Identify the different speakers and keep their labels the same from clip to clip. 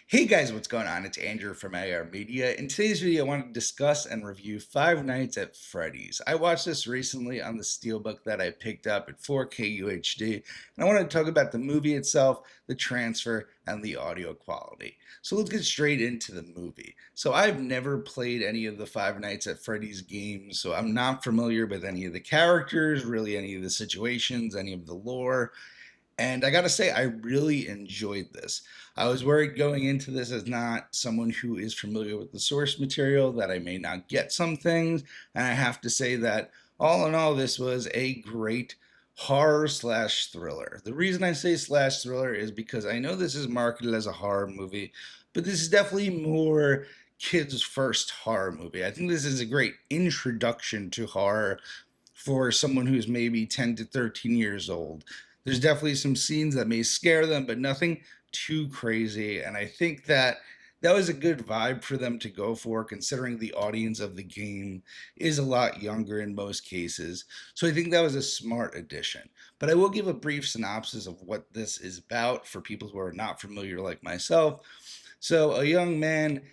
Speaker 1: Hey guys, what's going on? It's Andrew from AR Media. In today's video, I want to discuss and review Five Nights at Freddy's. I watched this recently on the Steelbook that I picked up at 4K UHD, and I want to talk about the movie itself, the transfer, and the audio quality. So let's get straight into the movie. So I've never played any of the Five Nights at Freddy's games, so I'm not familiar with any of the characters, really any of the situations, any of the lore. And I got to say, I really enjoyed this. I was worried going into this as not someone who is familiar with the source material that I may not get some things. And I have to say that all in all, this was a great horror slash thriller. The reason I say slash thriller is because I know this is marketed as a horror movie, but this is definitely more kids' first horror movie. I think this is a great introduction to horror for someone who's maybe 10 to 13 years old. There's definitely some scenes that may scare them, but nothing too crazy. And I think that that was a good vibe for them to go for, considering the audience of the game is a lot younger in most cases. So I think that was a smart addition. But I will give a brief synopsis of what this is about for people who are not familiar like myself. So a young man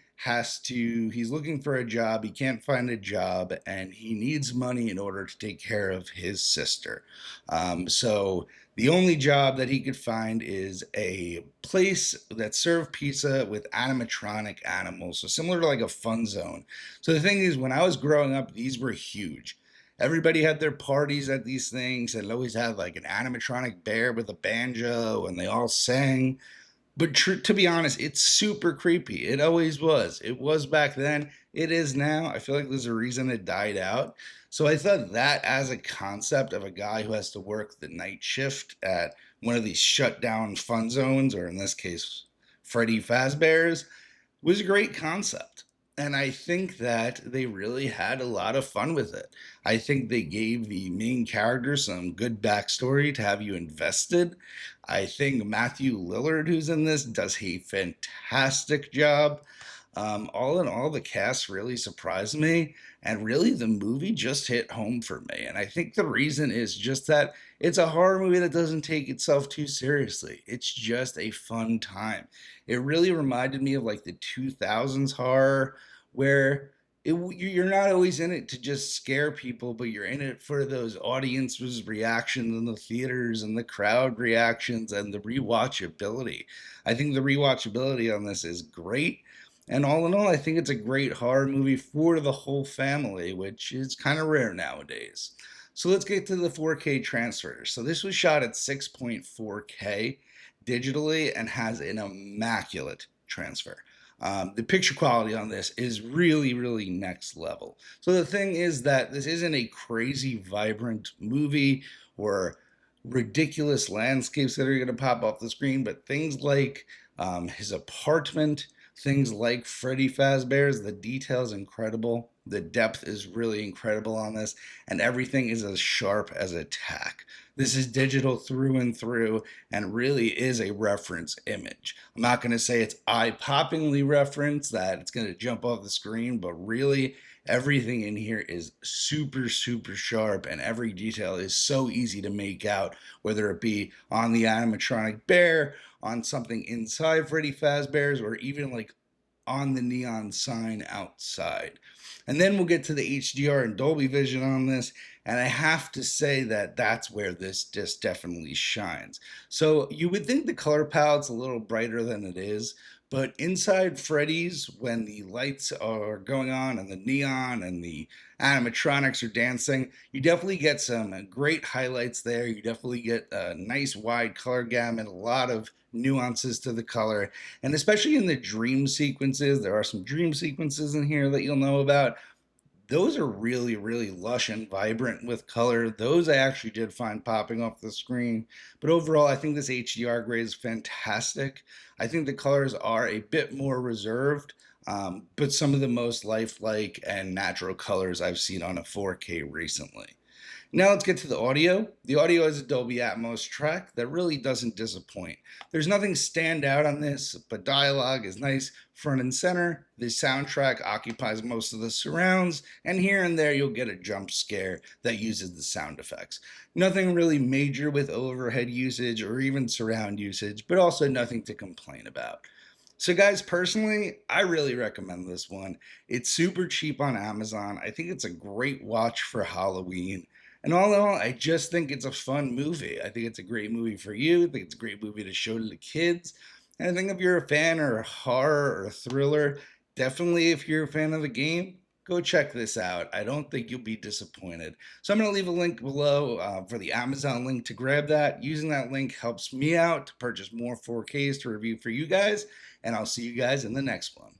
Speaker 1: he's looking for a job, he can't find a job, and he needs money in order to take care of his sister. So the only job that he could find is a place that served pizza with animatronic animals, so similar to like a fun zone. So the thing is, when I was growing up, these were huge. Everybody had their parties at these things, and always had like an animatronic bear with a banjo, and they all sang. But to be honest, it's super creepy. It always was. It was back then. It is now. I feel like there's a reason it died out. So I thought that as a concept of a guy who has to work the night shift at one of these shut down fun zones, or in this case, Freddy Fazbear's, was a great concept. And I think that they really had a lot of fun with it. I think they gave the main character some good backstory to have you invested. I think Matthew Lillard, who's in this, does a fantastic job. All in all, the cast really surprised me, and really the movie just hit home for me. And I think the reason is just that it's a horror movie that doesn't take itself too seriously. It's just a fun time. It really reminded me of like the 2000s horror, where you're not always in it to just scare people, but you're in it for those audiences' reactions in the theaters and the crowd reactions and the rewatchability. I think the rewatchability on this is great. And all in all, I think it's a great horror movie for the whole family, which is kind of rare nowadays. So let's get to the 4K transfer. So this was shot at 6.4K digitally and has an immaculate transfer. The picture quality on this is really, really next level. So the thing is that this isn't a crazy, vibrant movie or ridiculous landscapes that are going to pop off the screen, but things like his apartment, things like Freddy Fazbear's, the detail's incredible. The depth is really incredible on this, and everything is as sharp as a tack. This is digital through and through, and really is a reference image. I'm not going to say it's eye-poppingly referenced, that it's going to jump off the screen, but really everything in here is super, super sharp, and every detail is so easy to make out, whether it be on the animatronic bear, on something inside Freddy Fazbear's, or even like on the neon sign outside. And then we'll get to the HDR and Dolby Vision on this, and I have to say that that's where this just definitely shines. So you would think the color palette's a little brighter than it is, but inside Freddy's, when the lights are going on and the neon and the animatronics are dancing, you definitely get some great highlights there. You definitely get a nice wide color gamut, a lot of nuances to the color, and especially in the dream sequences, there are some dream sequences in here that you'll know about. Those are really, really lush and vibrant with color. Those I actually did find popping off the screen. But overall, I think this HDR grade is fantastic. I think the colors are a bit more reserved, but some of the most lifelike and natural colors I've seen on a 4K recently. Now let's get to the audio. The audio is a Dolby Atmos track that really doesn't disappoint. There's nothing stand out on this, but dialogue is nice front and center. The soundtrack occupies most of the surrounds, and here and there you'll get a jump scare that uses the sound effects. Nothing really major with overhead usage or even surround usage, but also nothing to complain about. So, guys, personally, I really recommend this one. It's super cheap on Amazon. I think it's a great watch for Halloween. And all in all, I just think it's a fun movie. I think it's a great movie for you. I think it's a great movie to show to the kids. And I think if you're a fan or a horror or a thriller, definitely if you're a fan of the game, go check this out. I don't think you'll be disappointed. So I'm going to leave a link below for the Amazon link to grab that. Using that link helps me out to purchase more 4Ks to review for you guys, and I'll see you guys in the next one.